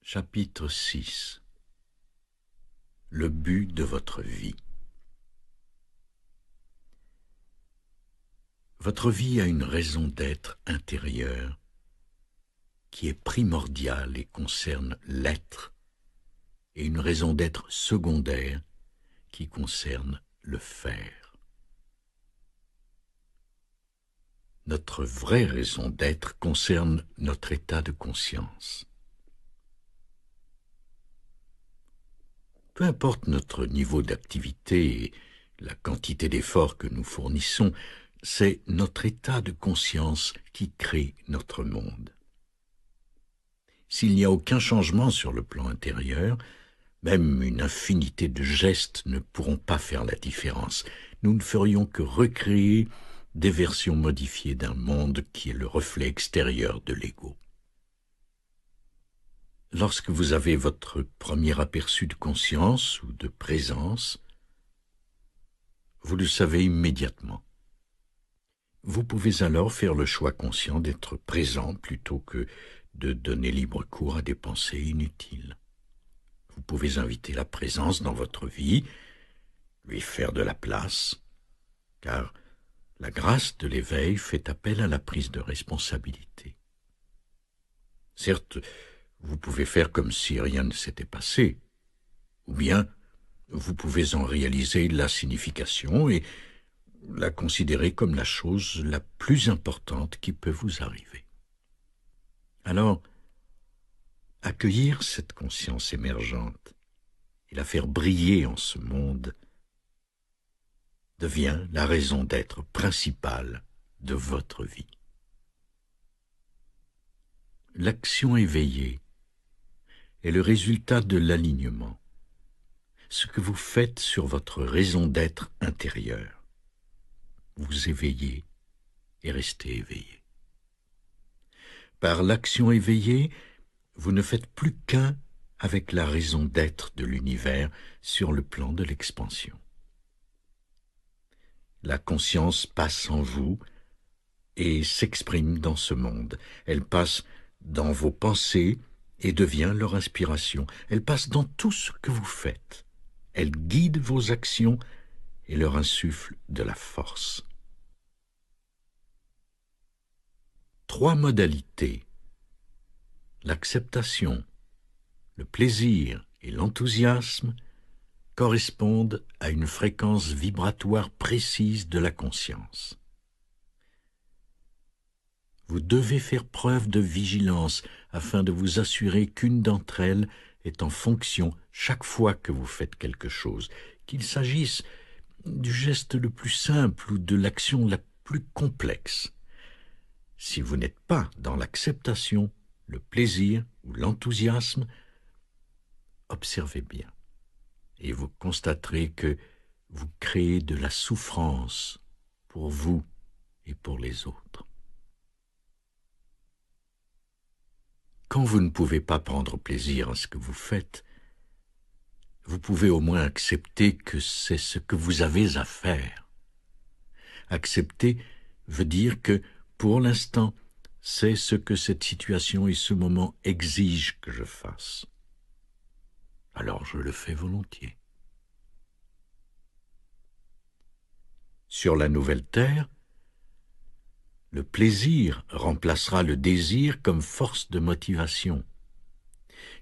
Chapitre 6. Le but de votre vie. Votre vie a une raison d'être intérieure qui est primordiale et concerne l'être, et une raison d'être secondaire qui concerne le faire. Notre vraie raison d'être concerne notre état de conscience. Peu importe notre niveau d'activité et la quantité d'efforts que nous fournissons, c'est notre état de conscience qui crée notre monde. S'il n'y a aucun changement sur le plan intérieur, même une infinité de gestes ne pourront pas faire la différence. Nous ne ferions que recréer des versions modifiées d'un monde qui est le reflet extérieur de l'ego. Lorsque vous avez votre premier aperçu de conscience ou de présence, vous le savez immédiatement. Vous pouvez alors faire le choix conscient d'être présent plutôt que de donner libre cours à des pensées inutiles. Vous pouvez inviter la présence dans votre vie, lui faire de la place, car la grâce de l'éveil fait appel à la prise de responsabilité. Certes, vous pouvez faire comme si rien ne s'était passé, ou bien vous pouvez en réaliser la signification et la considérer comme la chose la plus importante qui peut vous arriver. Alors, accueillir cette conscience émergente et la faire briller en ce monde devient la raison d'être principale de votre vie. L'action éveillée est le résultat de l'alignement, ce que vous faites sur votre raison d'être intérieure. Vous éveillez et restez éveillé. Par l'action éveillée, vous ne faites plus qu'un avec la raison d'être de l'univers sur le plan de l'expansion. La conscience passe en vous et s'exprime dans ce monde. Elle passe dans vos pensées et devient leur inspiration. Elle passe dans tout ce que vous faites. Elle guide vos actions et leur insuffle de la force. 3 modalités, l'acceptation, le plaisir et l'enthousiasme, correspondent à une fréquence vibratoire précise de la conscience. Vous devez faire preuve de vigilance afin de vous assurer qu'une d'entre elles est en fonction chaque fois que vous faites quelque chose, qu'il s'agisse du geste le plus simple ou de l'action la plus complexe. Si vous n'êtes pas dans l'acceptation, le plaisir ou l'enthousiasme, observez bien et vous constaterez que vous créez de la souffrance pour vous et pour les autres. Quand vous ne pouvez pas prendre plaisir à ce que vous faites, vous pouvez au moins accepter que c'est ce que vous avez à faire. Accepter veut dire que, pour l'instant, c'est ce que cette situation et ce moment exigent que je fasse. Alors je le fais volontiers. Sur la nouvelle terre, le plaisir remplacera le désir comme force de motivation.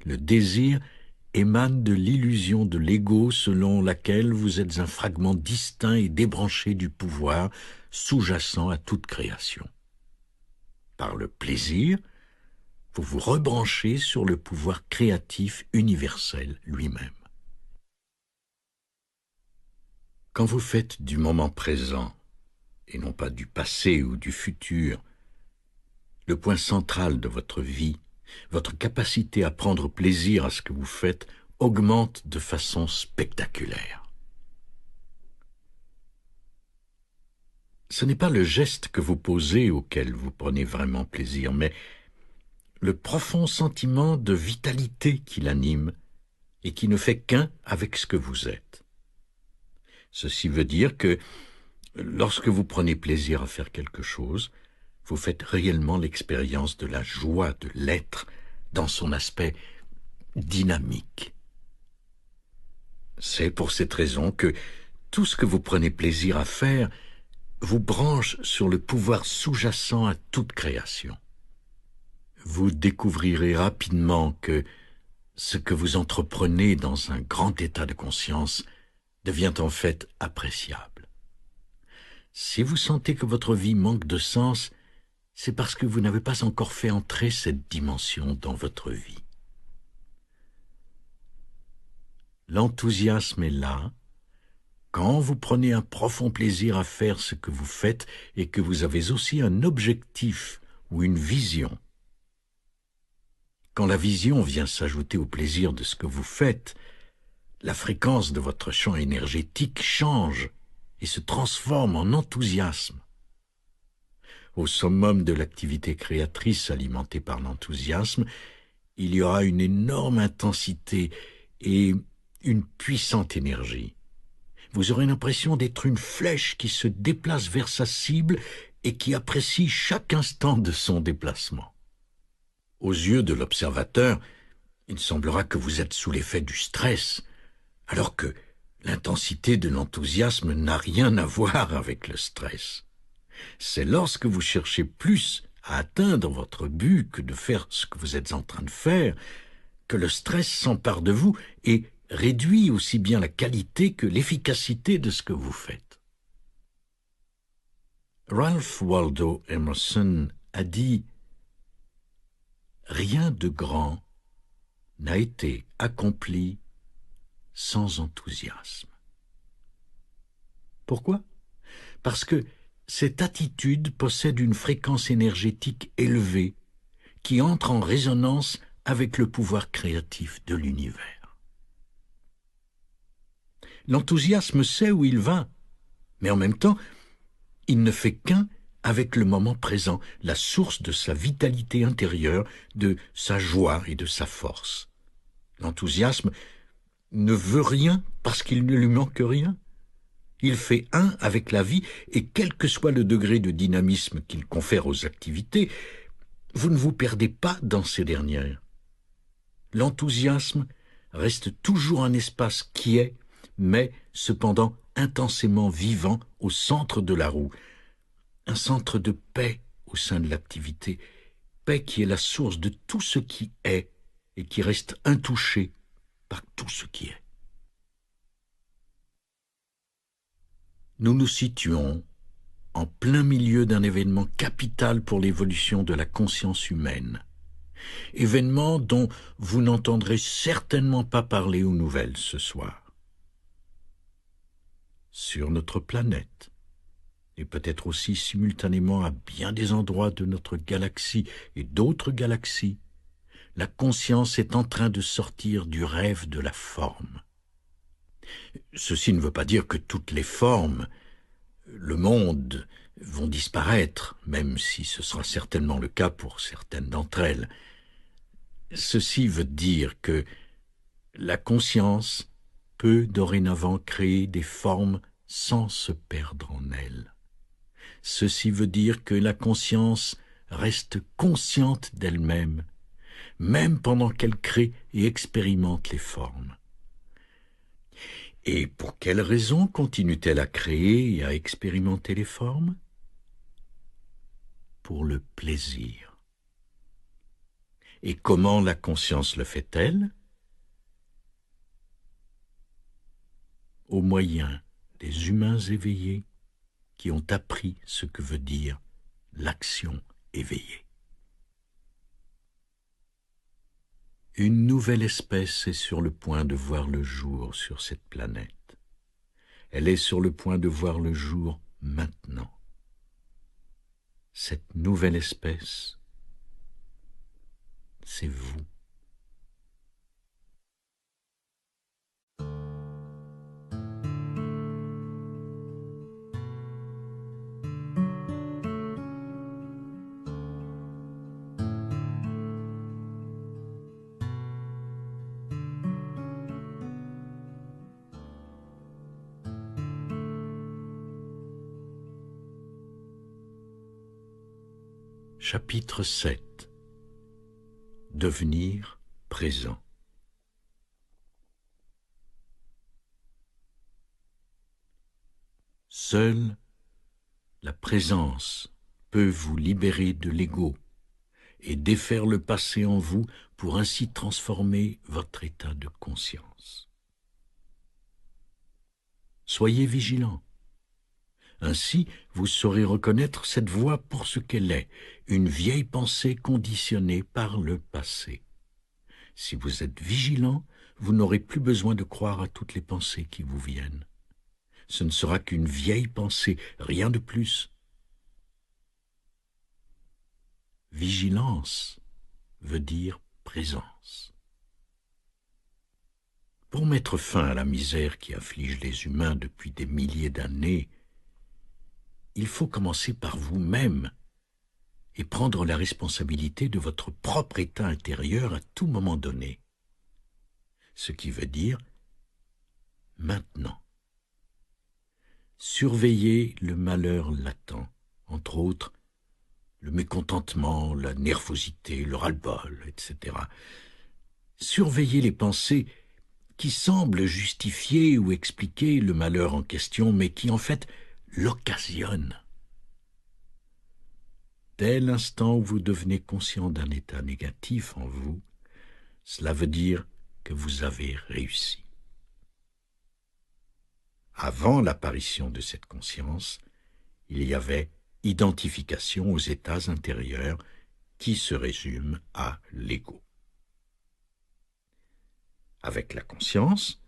Le désir émane de l'illusion de l'ego selon laquelle vous êtes un fragment distinct et débranché du pouvoir sous-jacent à toute création. Par le plaisir, vous vous rebranchez sur le pouvoir créatif universel lui-même. Quand vous faites du moment présent, et non pas du passé ou du futur, le point central de votre vie, votre capacité à prendre plaisir à ce que vous faites augmente de façon spectaculaire. Ce n'est pas le geste que vous posez auquel vous prenez vraiment plaisir, mais le profond sentiment de vitalité qui l'anime et qui ne fait qu'un avec ce que vous êtes. Ceci veut dire que lorsque vous prenez plaisir à faire quelque chose, vous faites réellement l'expérience de la joie de l'être dans son aspect dynamique. C'est pour cette raison que tout ce que vous prenez plaisir à faire vous branche sur le pouvoir sous-jacent à toute création. Vous découvrirez rapidement que ce que vous entreprenez dans un grand état de conscience devient en fait appréciable. Si vous sentez que votre vie manque de sens, c'est parce que vous n'avez pas encore fait entrer cette dimension dans votre vie. L'enthousiasme est là quand vous prenez un profond plaisir à faire ce que vous faites et que vous avez aussi un objectif ou une vision. Quand la vision vient s'ajouter au plaisir de ce que vous faites, la fréquence de votre champ énergétique change et se transforme en enthousiasme. Au summum de l'activité créatrice alimentée par l'enthousiasme, il y aura une énorme intensité et une puissante énergie. Vous aurez l'impression d'être une flèche qui se déplace vers sa cible et qui apprécie chaque instant de son déplacement. Aux yeux de l'observateur, il semblera que vous êtes sous l'effet du stress, alors que l'intensité de l'enthousiasme n'a rien à voir avec le stress. C'est lorsque vous cherchez plus à atteindre votre but que de faire ce que vous êtes en train de faire, que le stress s'empare de vous et réduit aussi bien la qualité que l'efficacité de ce que vous faites. Ralph Waldo Emerson a dit « Rien de grand n'a été accompli sans enthousiasme. » Pourquoi ? Parce que cette attitude possède une fréquence énergétique élevée qui entre en résonance avec le pouvoir créatif de l'univers. L'enthousiasme sait où il va, mais en même temps, il ne fait qu'un avec le moment présent, la source de sa vitalité intérieure, de sa joie et de sa force. L'enthousiasme ne veut rien parce qu'il ne lui manque rien. Il fait un avec la vie et quel que soit le degré de dynamisme qu'il confère aux activités, vous ne vous perdez pas dans ces dernières. L'enthousiasme reste toujours un espace qui est, mais cependant intensément vivant au centre de la roue, un centre de paix au sein de l'activité, paix qui est la source de tout ce qui est et qui reste intouché par tout ce qui est. Nous nous situons en plein milieu d'un événement capital pour l'évolution de la conscience humaine, événement dont vous n'entendrez certainement pas parler aux nouvelles ce soir. Sur notre planète, et peut-être aussi simultanément à bien des endroits de notre galaxie et d'autres galaxies, la conscience est en train de sortir du rêve de la forme. Ceci ne veut pas dire que toutes les formes, le monde, vont disparaître, même si ce sera certainement le cas pour certaines d'entre elles. Ceci veut dire que la conscience peut dorénavant créer des formes sans se perdre en elle. Ceci veut dire que la conscience reste consciente d'elle-même, même pendant qu'elle crée et expérimente les formes. Et pour quelle raison continue-t-elle à créer et à expérimenter les formes ? Pour le plaisir. Et comment la conscience le fait-elle ? Au moyen des humains éveillés qui ont appris ce que veut dire l'action éveillée. Une nouvelle espèce est sur le point de voir le jour sur cette planète. Elle est sur le point de voir le jour maintenant. Cette nouvelle espèce, c'est vous. Chapitre 7. Devenir présent. Seule la présence peut vous libérer de l'ego et défaire le passé en vous pour ainsi transformer votre état de conscience. Soyez vigilants. Ainsi, vous saurez reconnaître cette voix pour ce qu'elle est, une vieille pensée conditionnée par le passé. Si vous êtes vigilant, vous n'aurez plus besoin de croire à toutes les pensées qui vous viennent. Ce ne sera qu'une vieille pensée, rien de plus. Vigilance veut dire présence. Pour mettre fin à la misère qui afflige les humains depuis des milliers d'années, il faut commencer par vous-même et prendre la responsabilité de votre propre état intérieur à tout moment donné. Ce qui veut dire maintenant. Surveillez le malheur latent, entre autres le mécontentement, la nervosité, le ras-le-bol, etc. Surveillez les pensées qui semblent justifier ou expliquer le malheur en question, mais qui en fait l'occasionnent. Dès l'instant où vous devenez conscient d'un état négatif en vous, cela veut dire que vous avez réussi. Avant l'apparition de cette conscience, il y avait identification aux états intérieurs qui se résument à l'ego. Avec la conscience,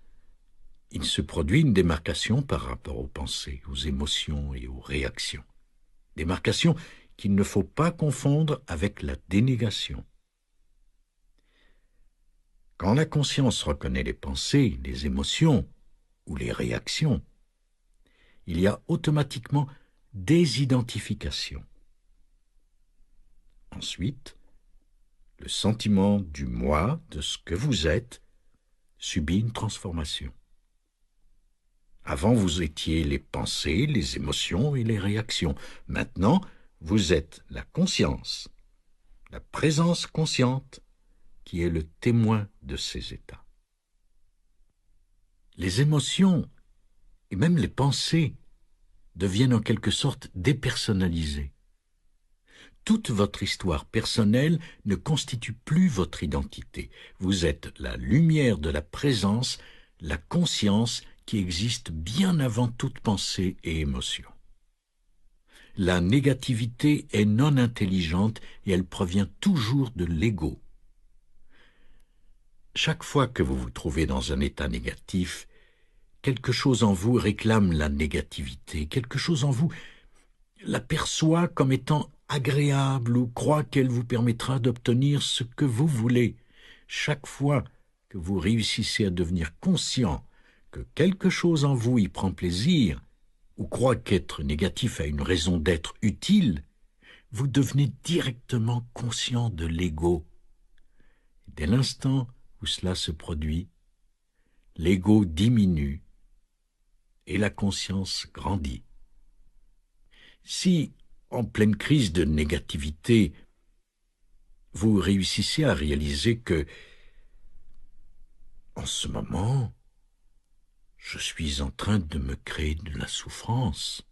il se produit une démarcation par rapport aux pensées, aux émotions et aux réactions. Démarcation qu'il ne faut pas confondre avec la dénégation. Quand la conscience reconnaît les pensées, les émotions ou les réactions, il y a automatiquement désidentification. Ensuite, le sentiment du moi, de ce que vous êtes, subit une transformation. Avant, vous étiez les pensées, les émotions et les réactions. Maintenant, vous êtes la conscience, la présence consciente, qui est le témoin de ces états. Les émotions et même les pensées deviennent en quelque sorte dépersonnalisées. Toute votre histoire personnelle ne constitue plus votre identité. Vous êtes la lumière de la présence, la conscience qui existe bien avant toute pensée et émotion. La négativité est non intelligente et elle provient toujours de l'ego. Chaque fois que vous vous trouvez dans un état négatif, quelque chose en vous réclame la négativité, quelque chose en vous la perçoit comme étant agréable ou croit qu'elle vous permettra d'obtenir ce que vous voulez. Chaque fois que vous réussissez à devenir conscient que quelque chose en vous y prend plaisir ou croit qu'être négatif a une raison d'être utile, vous devenez directement conscient de l'ego. Dès l'instant où cela se produit, l'ego diminue et la conscience grandit. Si, en pleine crise de négativité, vous réussissez à réaliser que, en ce moment, je suis en train de me créer de la souffrance,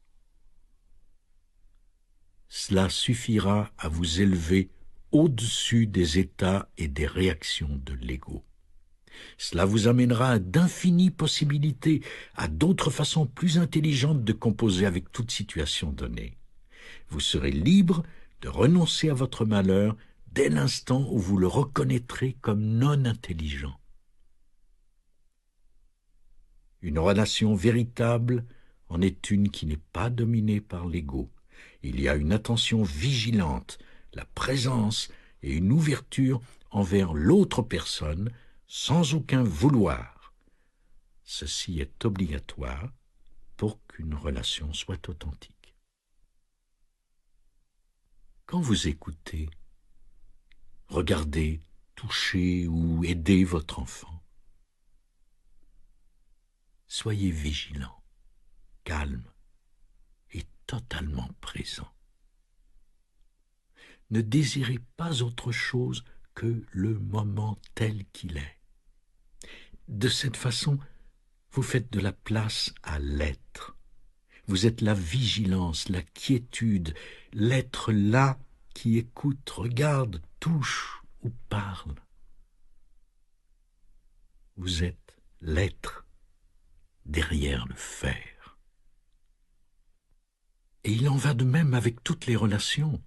cela suffira à vous élever au-dessus des états et des réactions de l'ego. Cela vous amènera à d'infinies possibilités, à d'autres façons plus intelligentes de composer avec toute situation donnée. Vous serez libre de renoncer à votre malheur dès l'instant où vous le reconnaîtrez comme non intelligent. Une relation véritable en est une qui n'est pas dominée par l'ego. Il y a une attention vigilante, la présence et une ouverture envers l'autre personne sans aucun vouloir. Ceci est obligatoire pour qu'une relation soit authentique. Quand vous écoutez, regardez, touchez ou aidez votre enfant, soyez vigilant, calme et totalement présent. Ne désirez pas autre chose que le moment tel qu'il est. De cette façon, vous faites de la place à l'être. Vous êtes la vigilance, la quiétude, l'être là qui écoute, regarde, touche ou parle. Vous êtes l'être derrière le faire. Et il en va de même avec toutes les relations.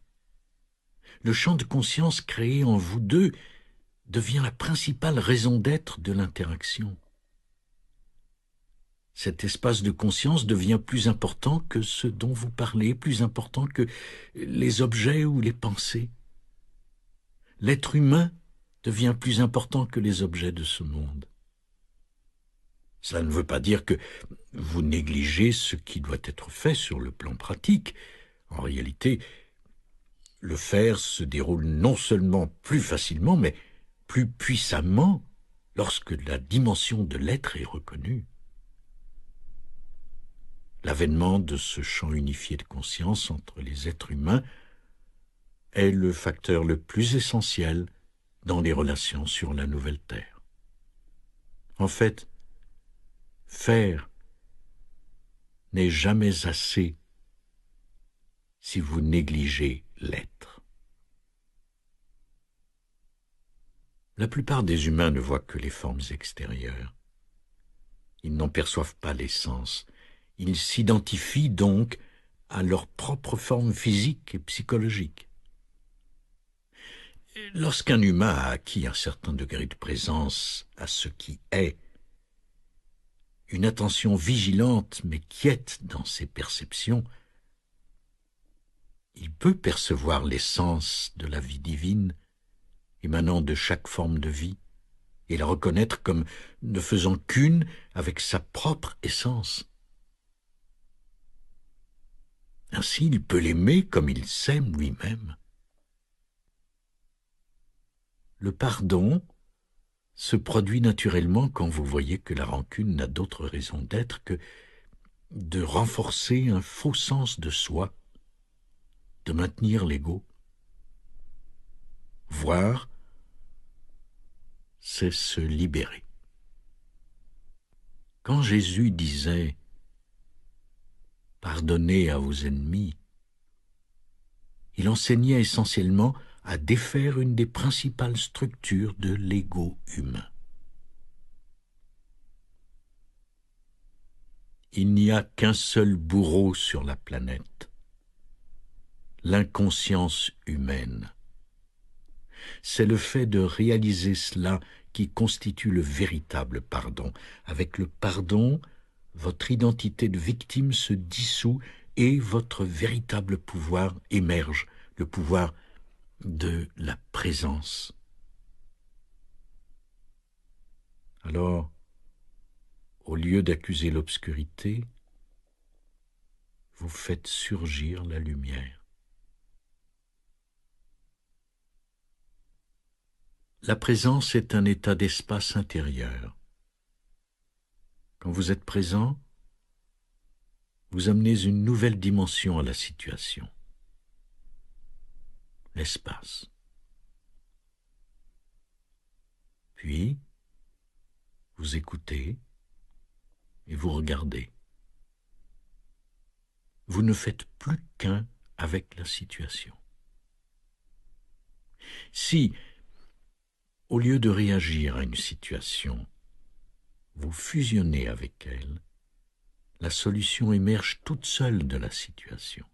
Le champ de conscience créé en vous deux devient la principale raison d'être de l'interaction. Cet espace de conscience devient plus important que ce dont vous parlez, plus important que les objets ou les pensées. L'être humain devient plus important que les objets de ce monde. Cela ne veut pas dire que vous négligez ce qui doit être fait sur le plan pratique. En réalité, le faire se déroule non seulement plus facilement, mais plus puissamment lorsque la dimension de l'être est reconnue. L'avènement de ce champ unifié de conscience entre les êtres humains est le facteur le plus essentiel dans les relations sur la nouvelle Terre. En fait, faire n'est jamais assez si vous négligez l'être. La plupart des humains ne voient que les formes extérieures. Ils n'en perçoivent pas l'essence. Ils s'identifient donc à leur propre forme physique et psychologique. Lorsqu'un humain a acquis un certain degré de présence à ce qui est, une attention vigilante mais quiète dans ses perceptions, il peut percevoir l'essence de la vie divine émanant de chaque forme de vie et la reconnaître comme ne faisant qu'une avec sa propre essence. Ainsi, il peut l'aimer comme il s'aime lui-même. Le pardon se produit naturellement quand vous voyez que la rancune n'a d'autre raison d'être que de renforcer un faux sens de soi, de maintenir l'ego. Voir, c'est se libérer. Quand Jésus disait « Pardonnez à vos ennemis », il enseignait essentiellement à défaire une des principales structures de l'ego humain. Il n'y a qu'un seul bourreau sur la planète, l'inconscience humaine. C'est le fait de réaliser cela qui constitue le véritable pardon. Avec le pardon, votre identité de victime se dissout et votre véritable pouvoir émerge, le pouvoir de la présence. Alors, au lieu d'accuser l'obscurité, vous faites surgir la lumière. La présence est un état d'espace intérieur. Quand vous êtes présent, vous amenez une nouvelle dimension à la situation. L'espace. Puis, vous écoutez et vous regardez. Vous ne faites plus qu'un avec la situation. Si, au lieu de réagir à une situation, vous fusionnez avec elle, la solution émerge toute seule de la situation.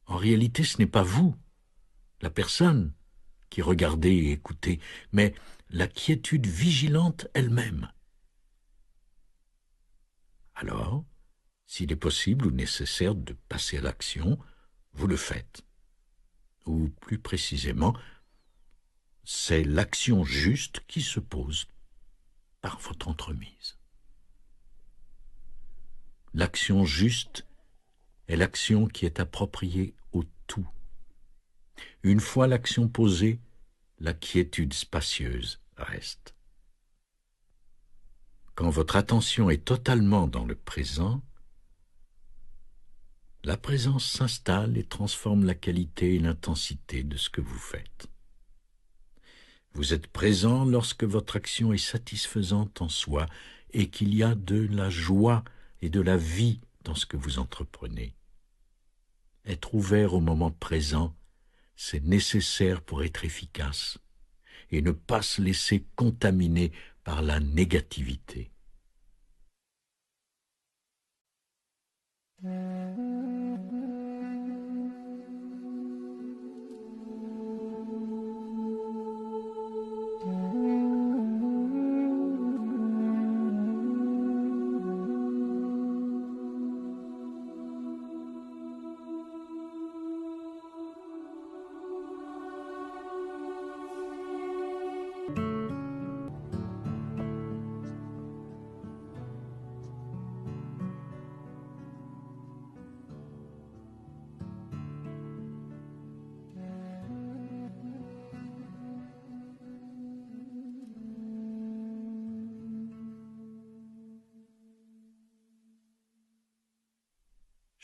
En réalité, ce n'est pas vous, la personne, qui regardez et écoutez, mais la quiétude vigilante elle-même. Alors, s'il est possible ou nécessaire de passer à l'action, vous le faites. Ou plus précisément, c'est l'action juste qui se pose par votre entremise. L'action juste est l'action qui est appropriée au tout. Une fois l'action posée, la quiétude spacieuse reste. Quand votre attention est totalement dans le présent, la présence s'installe et transforme la qualité et l'intensité de ce que vous faites. Vous êtes présent lorsque votre action est satisfaisante en soi et qu'il y a de la joie et de la vie dans ce que vous entreprenez. Être ouvert au moment présent, c'est nécessaire pour être efficace et ne pas se laisser contaminer par la négativité.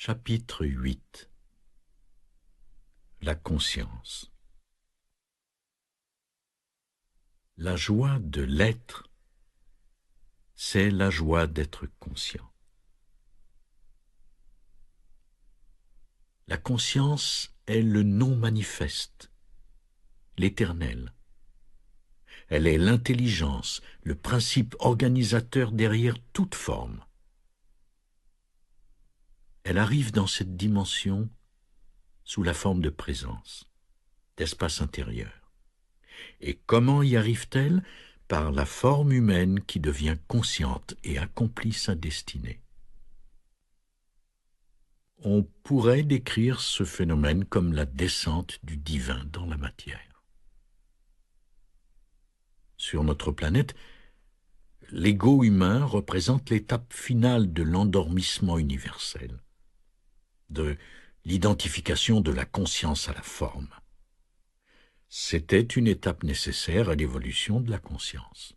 Chapitre 8. La conscience. La joie de l'être, c'est la joie d'être conscient. La conscience est le non manifeste, l'éternel. Elle est l'intelligence, le principe organisateur derrière toute forme. Elle arrive dans cette dimension sous la forme de présence, d'espace intérieur. Et comment y arrive-t-elle? Par la forme humaine qui devient consciente et accomplit sa destinée. On pourrait décrire ce phénomène comme la descente du divin dans la matière. Sur notre planète, l'ego humain représente l'étape finale de l'endormissement universel, de l'identification de la conscience à la forme. C'était une étape nécessaire à l'évolution de la conscience.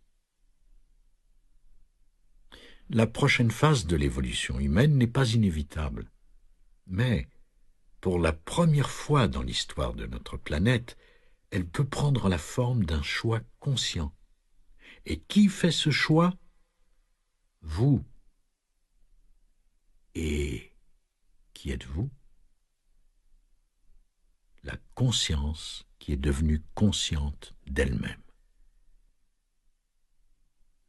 La prochaine phase de l'évolution humaine n'est pas inévitable, mais pour la première fois dans l'histoire de notre planète, elle peut prendre la forme d'un choix conscient. Et qui fait ce choix? Vous. Et qui êtes-vous? La conscience qui est devenue consciente d'elle-même.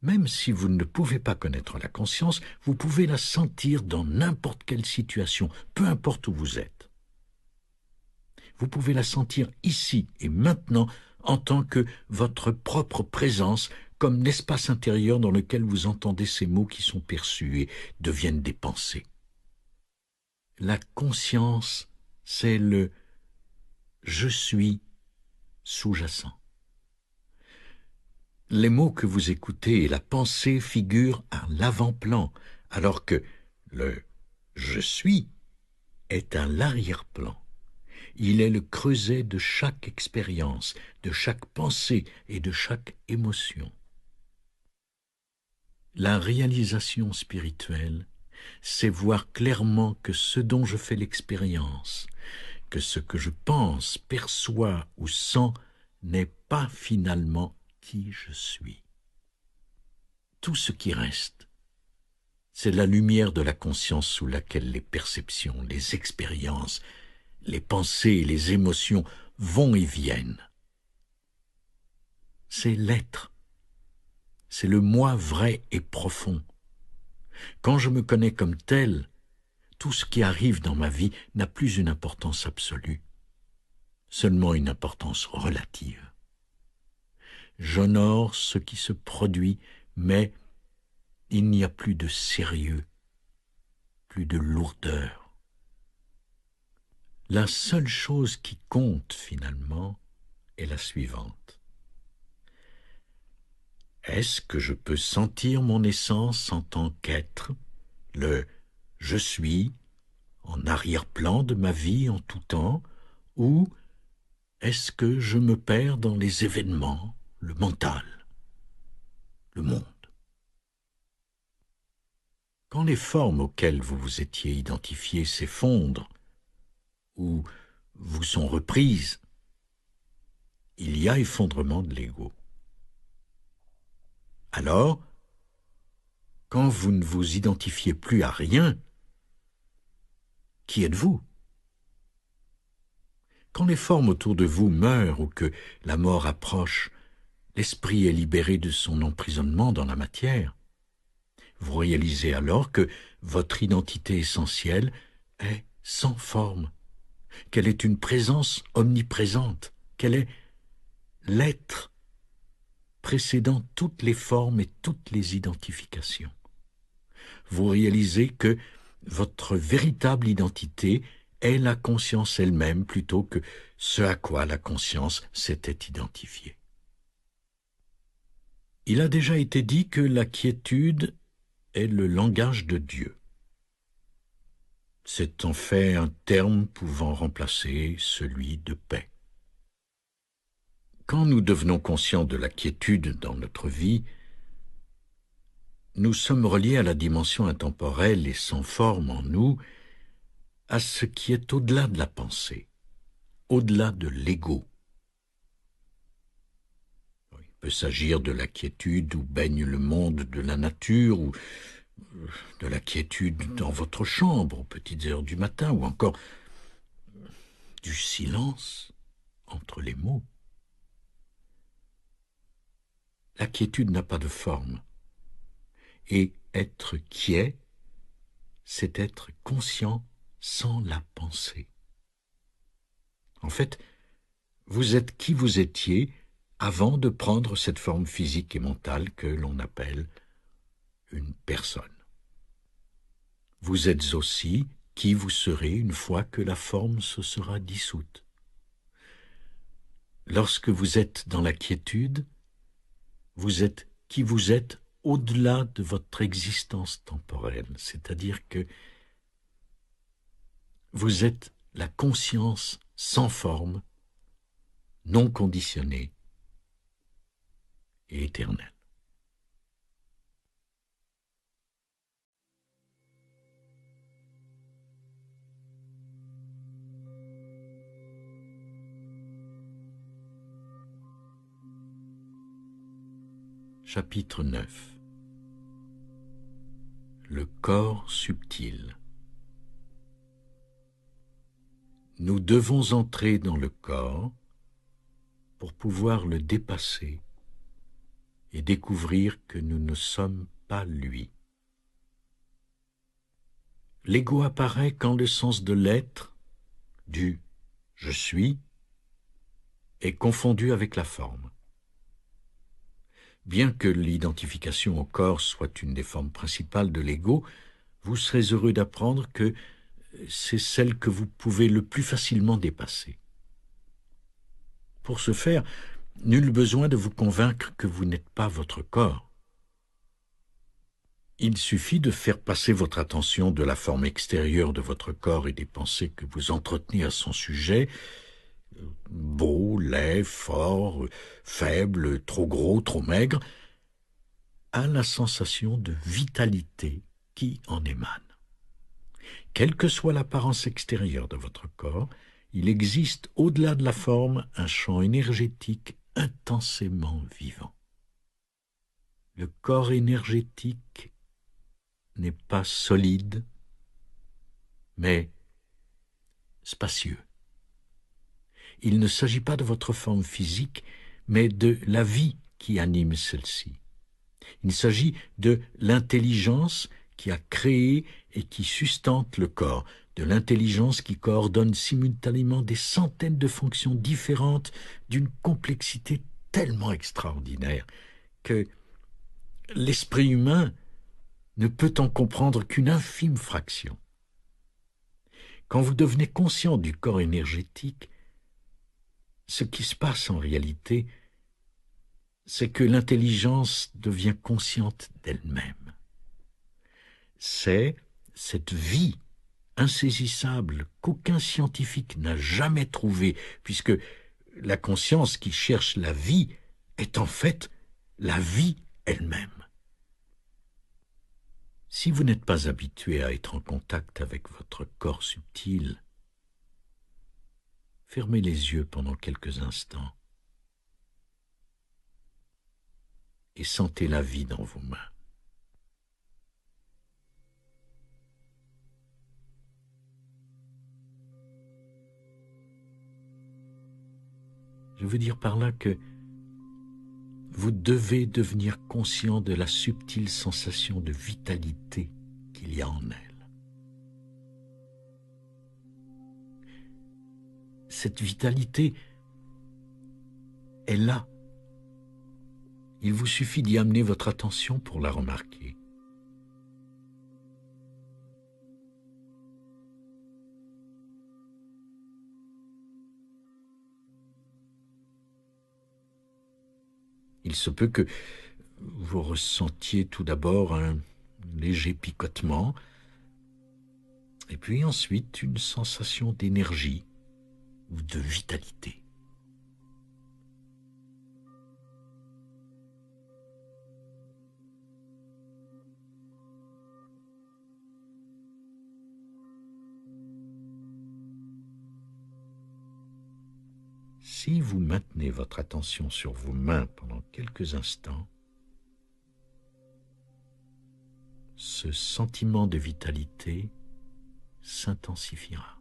Même si vous ne pouvez pas connaître la conscience, vous pouvez la sentir dans n'importe quelle situation, peu importe où vous êtes. Vous pouvez la sentir ici et maintenant en tant que votre propre présence, comme l'espace intérieur dans lequel vous entendez ces mots qui sont perçus et deviennent des pensées. La conscience, c'est le « je suis » sous-jacent. Les mots que vous écoutez et la pensée figurent à l'avant-plan, alors que le « je suis » est à l'arrière-plan. Il est le creuset de chaque expérience, de chaque pensée et de chaque émotion. La réalisation spirituelle, c'est voir clairement que ce dont je fais l'expérience, que ce que je pense, perçois ou sens n'est pas finalement qui je suis. Tout ce qui reste, c'est la lumière de la conscience sous laquelle les perceptions, les expériences, les pensées et les émotions vont et viennent. C'est l'être. C'est le moi vrai et profond. Quand je me connais comme tel, tout ce qui arrive dans ma vie n'a plus une importance absolue, seulement une importance relative. J'honore ce qui se produit, mais il n'y a plus de sérieux, plus de lourdeur. La seule chose qui compte finalement est la suivante. Est-ce que je peux sentir mon essence en tant qu'être, le « je suis » en arrière-plan de ma vie en tout temps, ou est-ce que je me perds dans les événements, le mental, le monde? Quand les formes auxquelles vous vous étiez identifié s'effondrent ou vous sont reprises, il y a effondrement de l'ego. Alors, Quand vous ne vous identifiez plus à rien, qui êtes-vous? Quand les formes autour de vous meurent ou que la mort approche, l'esprit est libéré de son emprisonnement dans la matière. Vous réalisez alors que votre identité essentielle est sans forme, qu'elle est une présence omniprésente, qu'elle est l'être précédant toutes les formes et toutes les identifications. Vous réalisez que votre véritable identité est la conscience elle-même plutôt que ce à quoi la conscience s'était identifiée. Il a déjà été dit que la quiétude est le langage de Dieu. C'est en fait un terme pouvant remplacer celui de paix. Quand nous devenons conscients de la quiétude dans notre vie, nous sommes reliés à la dimension intemporelle et sans forme en nous, à ce qui est au-delà de la pensée, au-delà de l'ego. Il peut s'agir de la quiétude où baigne le monde de la nature, ou de la quiétude dans votre chambre aux petites heures du matin, ou encore du silence entre les mots. La quiétude n'a pas de forme. Et être quiet, c'est être conscient sans la pensée. En fait, vous êtes qui vous étiez avant de prendre cette forme physique et mentale que l'on appelle une personne. Vous êtes aussi qui vous serez une fois que la forme se sera dissoute. Lorsque vous êtes dans la quiétude, vous êtes qui vous êtes au-delà de votre existence temporelle, c'est-à-dire que vous êtes la conscience sans forme, non conditionnée et éternelle. Chapitre 9. Le corps subtil. Nous devons entrer dans le corps pour pouvoir le dépasser et découvrir que nous ne sommes pas lui. L'ego apparaît quand le sens de l'être, du « je suis », est confondu avec la forme. Bien que l'identification au corps soit une des formes principales de l'ego, vous serez heureux d'apprendre que c'est celle que vous pouvez le plus facilement dépasser. Pour ce faire, nul besoin de vous convaincre que vous n'êtes pas votre corps. Il suffit de faire passer votre attention de la forme extérieure de votre corps et des pensées que vous entretenez à son sujet, beau, laid, fort, faible, trop gros, trop maigre, à la sensation de vitalité qui en émane. Quelle que soit l'apparence extérieure de votre corps, il existe au-delà de la forme un champ énergétique intensément vivant. Le corps énergétique n'est pas solide, mais spacieux. Il ne s'agit pas de votre forme physique, mais de la vie qui anime celle-ci. Il s'agit de l'intelligence qui a créé et qui sustente le corps, de l'intelligence qui coordonne simultanément des centaines de fonctions différentes d'une complexité tellement extraordinaire que l'esprit humain ne peut en comprendre qu'une infime fraction. Quand vous devenez conscient du corps énergétique, ce qui se passe en réalité, c'est que l'intelligence devient consciente d'elle-même. C'est cette vie insaisissable qu'aucun scientifique n'a jamais trouvée, puisque la conscience qui cherche la vie est en fait la vie elle-même. Si vous n'êtes pas habitué à être en contact avec votre corps subtil, fermez les yeux pendant quelques instants et sentez la vie dans vos mains. Je veux dire par là que vous devez devenir conscient de la subtile sensation de vitalité qu'il y a en elle. Cette vitalité est là. Il vous suffit d'y amener votre attention pour la remarquer. Il se peut que vous ressentiez tout d'abord un léger picotement, et puis ensuite une sensation d'énergie ou de vitalité. Si vous maintenez votre attention sur vos mains pendant quelques instants, ce sentiment de vitalité s'intensifiera.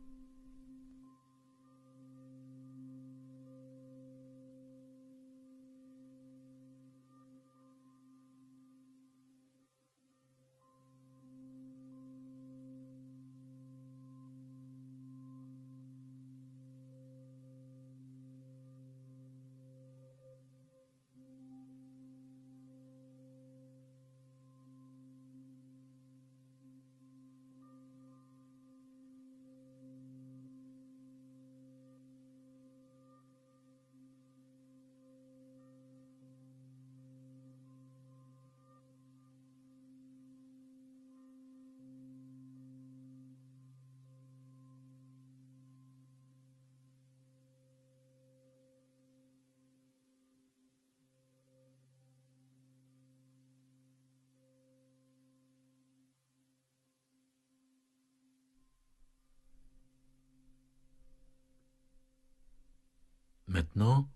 Maintenant,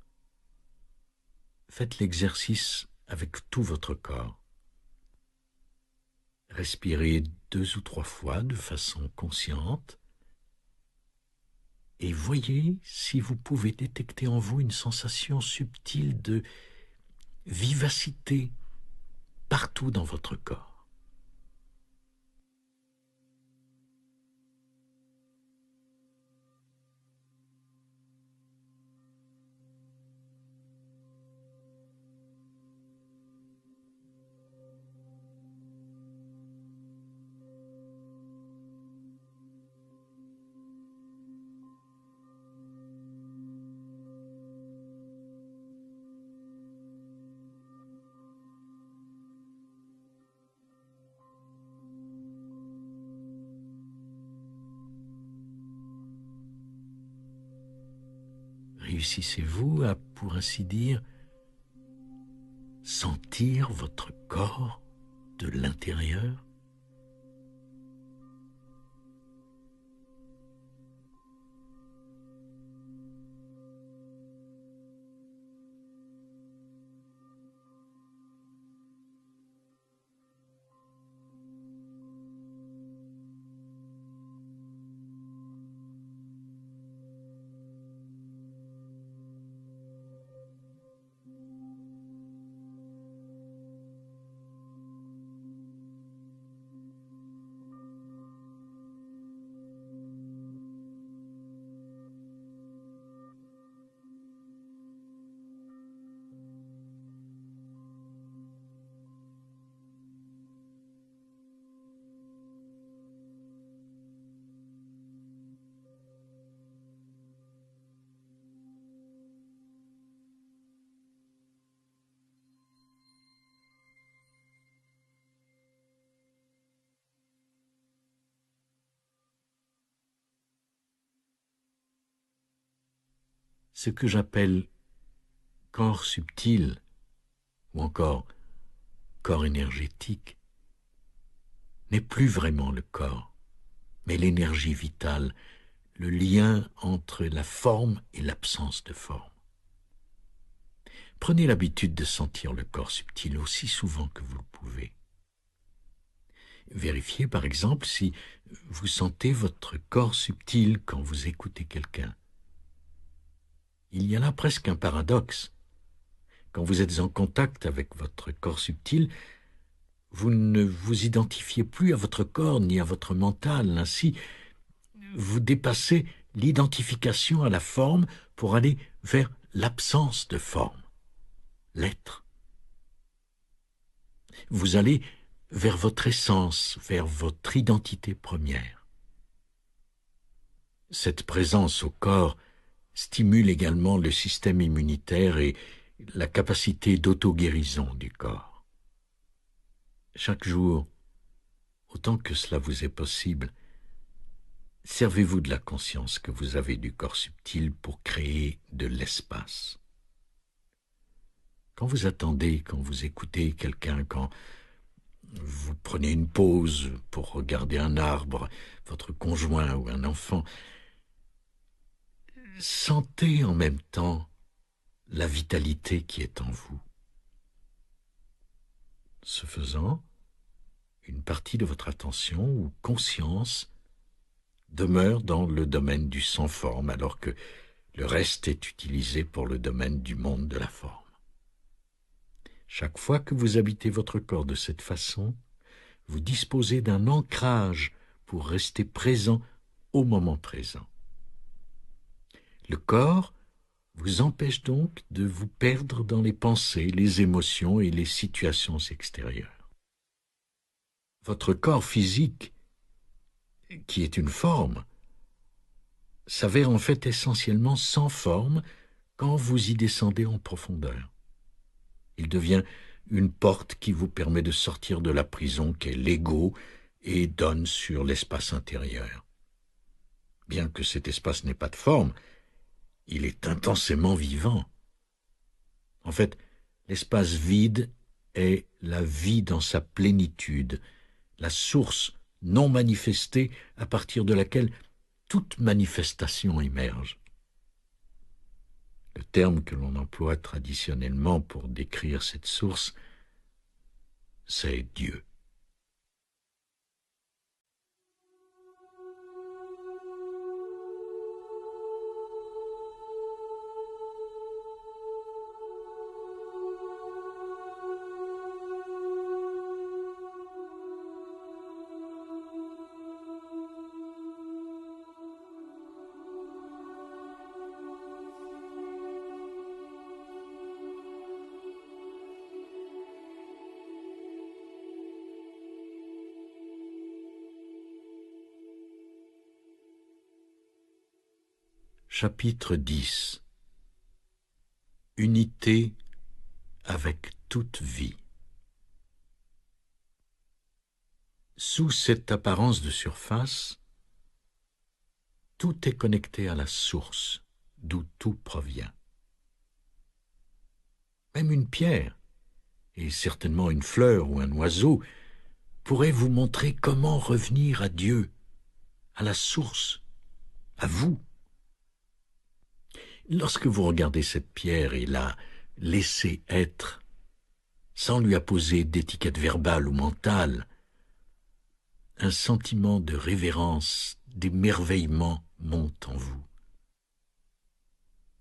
faites l'exercice avec tout votre corps. Respirez 2 ou 3 fois de façon consciente et voyez si vous pouvez détecter en vous une sensation subtile de vivacité partout dans votre corps. Réussissez-vous à, pour ainsi dire, sentir votre corps de l'intérieur? Ce que j'appelle corps subtil ou encore corps énergétique n'est plus vraiment le corps, mais l'énergie vitale, le lien entre la forme et l'absence de forme. Prenez l'habitude de sentir le corps subtil aussi souvent que vous le pouvez. Vérifiez par exemple si vous sentez votre corps subtil quand vous écoutez quelqu'un. Il y a là presque un paradoxe. Quand vous êtes en contact avec votre corps subtil, vous ne vous identifiez plus à votre corps ni à votre mental. Ainsi, vous dépassez l'identification à la forme pour aller vers l'absence de forme, l'être. Vous allez vers votre essence, vers votre identité première. Cette présence au corps stimule également le système immunitaire et la capacité d'auto-guérison du corps. Chaque jour, autant que cela vous est possible, servez-vous de la conscience que vous avez du corps subtil pour créer de l'espace. Quand vous attendez, quand vous écoutez quelqu'un, quand vous prenez une pause pour regarder un arbre, votre conjoint ou un enfant, sentez en même temps la vitalité qui est en vous. Ce faisant, une partie de votre attention ou conscience demeure dans le domaine du sans forme, alors que le reste est utilisé pour le domaine du monde de la forme. Chaque fois que vous habitez votre corps de cette façon, vous disposez d'un ancrage pour rester présent au moment présent. Le corps vous empêche donc de vous perdre dans les pensées, les émotions et les situations extérieures. Votre corps physique, qui est une forme, s'avère en fait essentiellement sans forme quand vous y descendez en profondeur. Il devient une porte qui vous permet de sortir de la prison qu'est l'ego et donne sur l'espace intérieur. Bien que cet espace n'ait pas de forme, il est intensément vivant. En fait, l'espace vide est la vie dans sa plénitude, la source non manifestée à partir de laquelle toute manifestation émerge. Le terme que l'on emploie traditionnellement pour décrire cette source, c'est Dieu. Chapitre 10. Unité avec toute vie. Sous cette apparence de surface, tout est connecté à la source, d'où tout provient. Même une pierre, et certainement une fleur ou un oiseau, pourrait vous montrer comment revenir à Dieu, à la source, à vous. Lorsque vous regardez cette pierre et la laissez être, sans lui apposer d'étiquette verbale ou mentale, un sentiment de révérence, d'émerveillement monte en vous.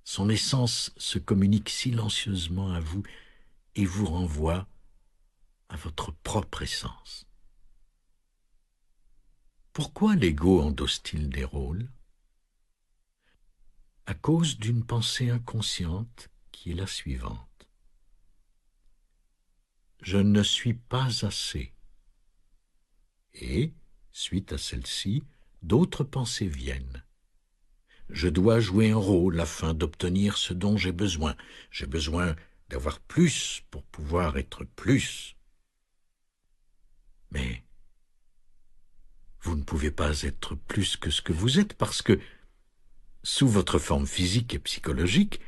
Son essence se communique silencieusement à vous et vous renvoie à votre propre essence. Pourquoi l'ego endosse-t-il des rôles ? À cause d'une pensée inconsciente qui est la suivante. Je ne suis pas assez. Et, suite à celle-ci, d'autres pensées viennent. Je dois jouer un rôle afin d'obtenir ce dont j'ai besoin. J'ai besoin d'avoir plus pour pouvoir être plus. Mais vous ne pouvez pas être plus que ce que vous êtes parce que, sous votre forme physique et psychologique,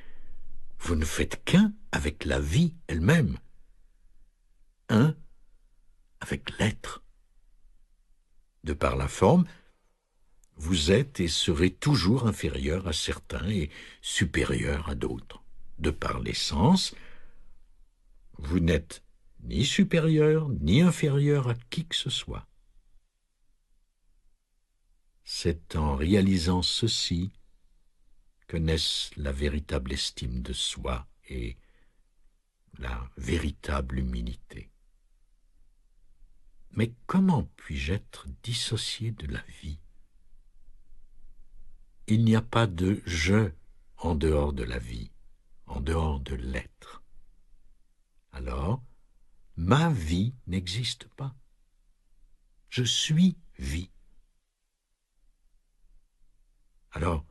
vous ne faites qu'un avec la vie elle-même, un avec l'être. De par la forme, vous êtes et serez toujours inférieur à certains et supérieur à d'autres. De par l'essence, vous n'êtes ni supérieur ni inférieur à qui que ce soit. C'est en réalisant ceci connaissent la véritable estime de soi et la véritable humilité. Mais comment puis-je être dissocié de la vie? Il n'y a pas de « je » en dehors de la vie, en dehors de l'être. Alors, ma vie n'existe pas. Je suis vie. Alors,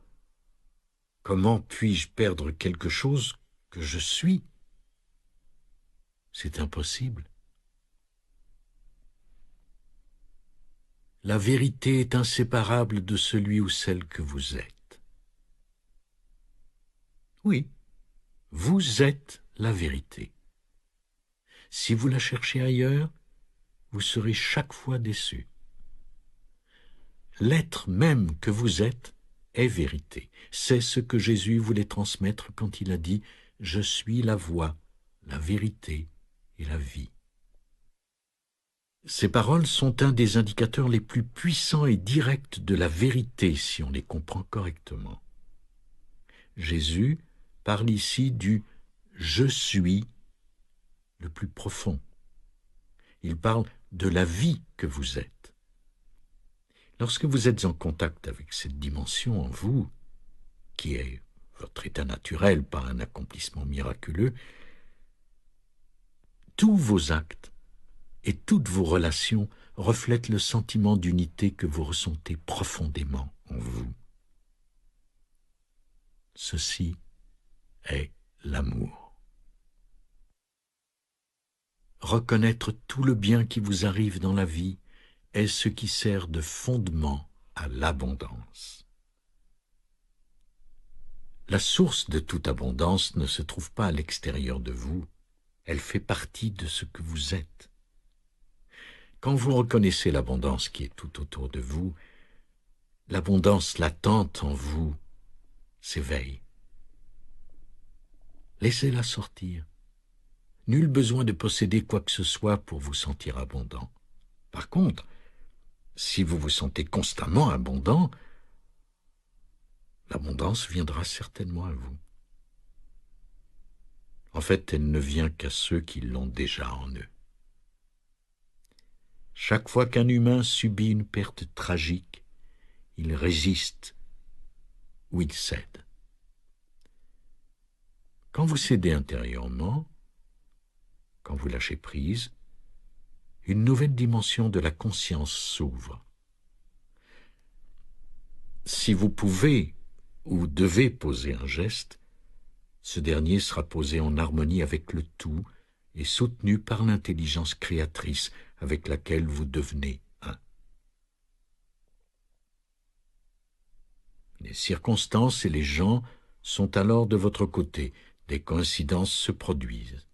comment puis-je perdre quelque chose que je suis? C'est impossible. La vérité est inséparable de celui ou celle que vous êtes. Oui, vous êtes la vérité. Si vous la cherchez ailleurs, vous serez chaque fois déçu. L'être même que vous êtes est vérité. C'est ce que Jésus voulait transmettre quand il a dit « Je suis la voie, la vérité et la vie ». Ces paroles sont un des indicateurs les plus puissants et directs de la vérité si on les comprend correctement. Jésus parle ici du « je suis » le plus profond. Il parle de la vie que vous êtes. Lorsque vous êtes en contact avec cette dimension en vous, qui est votre état naturel par un accomplissement miraculeux, tous vos actes et toutes vos relations reflètent le sentiment d'unité que vous ressentez profondément en vous. Ceci est l'amour. Reconnaître tout le bien qui vous arrive dans la vie est ce qui sert de fondement à l'abondance. La source de toute abondance ne se trouve pas à l'extérieur de vous, elle fait partie de ce que vous êtes. Quand vous reconnaissez l'abondance qui est tout autour de vous, l'abondance latente en vous s'éveille. Laissez-la sortir. Nul besoin de posséder quoi que ce soit pour vous sentir abondant. Par contre, si vous vous sentez constamment abondant, l'abondance viendra certainement à vous. En fait, elle ne vient qu'à ceux qui l'ont déjà en eux. Chaque fois qu'un humain subit une perte tragique, il résiste ou il cède. Quand vous cédez intérieurement, quand vous lâchez prise, une nouvelle dimension de la conscience s'ouvre. Si vous pouvez ou devez poser un geste, ce dernier sera posé en harmonie avec le tout et soutenu par l'intelligence créatrice avec laquelle vous devenez un. Les circonstances et les gens sont alors de votre côté, des coïncidences se produisent.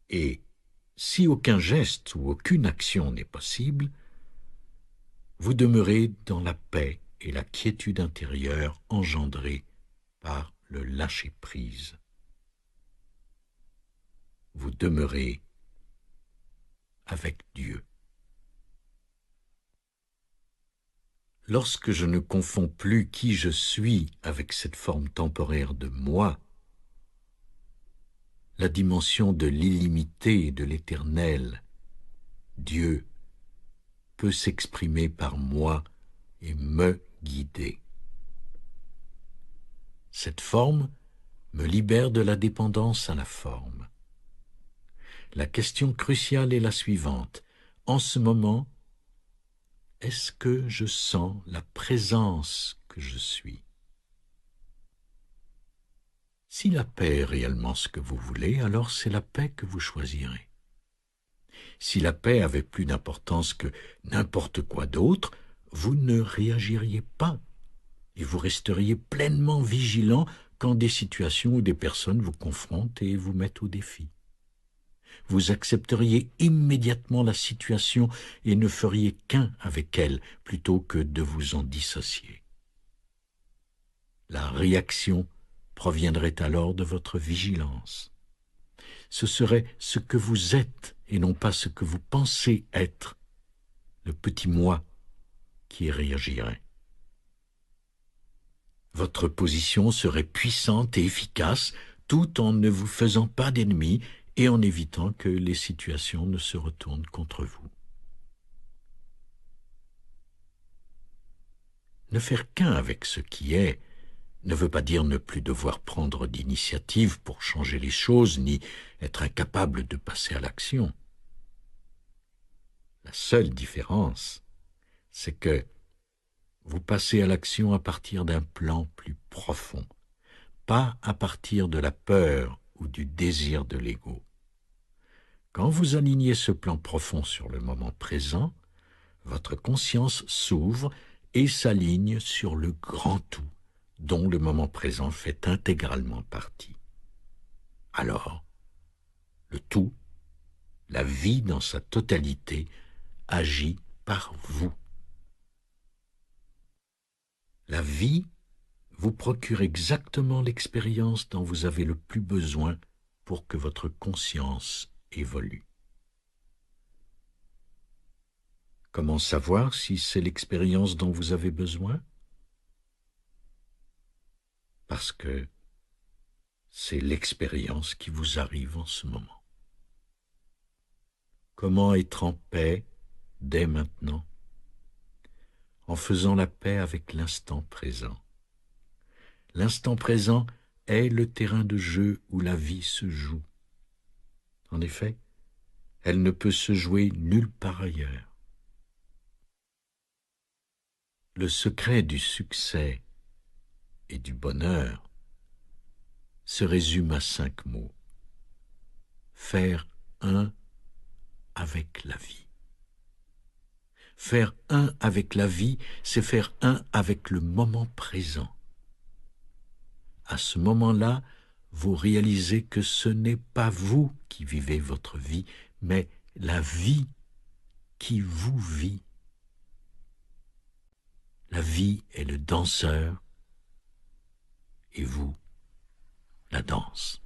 Et si aucun geste ou aucune action n'est possible, vous demeurez dans la paix et la quiétude intérieure engendrée par le lâcher-prise. Vous demeurez avec Dieu. Lorsque je ne confonds plus qui je suis avec cette forme temporaire de moi, la dimension de l'illimité et de l'éternel, Dieu, peut s'exprimer par moi et me guider. Cette forme me libère de la dépendance à la forme. La question cruciale est la suivante. En ce moment, est-ce que je sens la présence que je suis? Si la paix est réellement ce que vous voulez, alors c'est la paix que vous choisirez. Si la paix avait plus d'importance que n'importe quoi d'autre, vous ne réagiriez pas et vous resteriez pleinement vigilant quand des situations ou des personnes vous confrontent et vous mettent au défi. Vous accepteriez immédiatement la situation et ne feriez qu'un avec elle plutôt que de vous en dissocier. La réaction proviendrait alors de votre vigilance. Ce serait ce que vous êtes et non pas ce que vous pensez être, le petit moi qui réagirait. Votre position serait puissante et efficace tout en ne vous faisant pas d'ennemis et en évitant que les situations ne se retournent contre vous. Ne faire qu'un avec ce qui est ne veut pas dire ne plus devoir prendre d'initiative pour changer les choses, ni être incapable de passer à l'action. La seule différence, c'est que vous passez à l'action à partir d'un plan plus profond, pas à partir de la peur ou du désir de l'ego. Quand vous alignez ce plan profond sur le moment présent, votre conscience s'ouvre et s'aligne sur le grand tout, dont le moment présent fait intégralement partie. Alors, le tout, la vie dans sa totalité, agit par vous. La vie vous procure exactement l'expérience dont vous avez le plus besoin pour que votre conscience évolue. Comment savoir si c'est l'expérience dont vous avez besoin? Parce que c'est l'expérience qui vous arrive en ce moment. Comment être en paix dès maintenant? En faisant la paix avec l'instant présent. L'instant présent est le terrain de jeu où la vie se joue. En effet, elle ne peut se jouer nulle part ailleurs. Le secret du succès et du bonheur se résume à 5 mots. Faire un avec la vie. Faire un avec la vie, c'est faire un avec le moment présent. À ce moment-là, vous réalisez que ce n'est pas vous qui vivez votre vie, mais la vie qui vous vit. La vie est le danseur et vous, la danse.